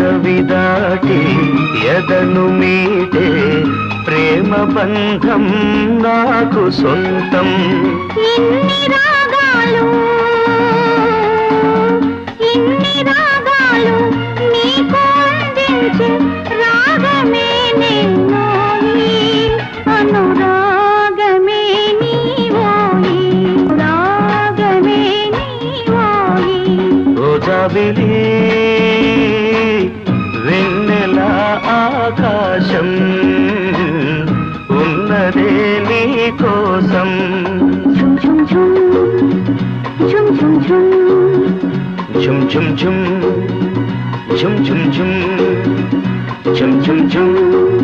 పెదవి దాటి ఎదను మీటే ప్రేమ బంధం నాకు సొంతం. ఇన్ని రాగాలు నీకు అందించే రాగమే నిన్నోయి, అనురాగమే నీవోయి, రాగమే నీవోయి. ఓ జాబిలి వెన్నెల ఆకాశం ఉన్నదే నీ కోసం. ఝుమ్ ఝుమ్ ఝుమ్ ఝుమ్ ఝుమ్ ఝుమ్ ఝుమ్ ఝుమ్ ఝుమ్ ఝుమ్ ఝుమ్ ఝుమ్ ఝుమ్ ఝుమ్ ఝుమ్.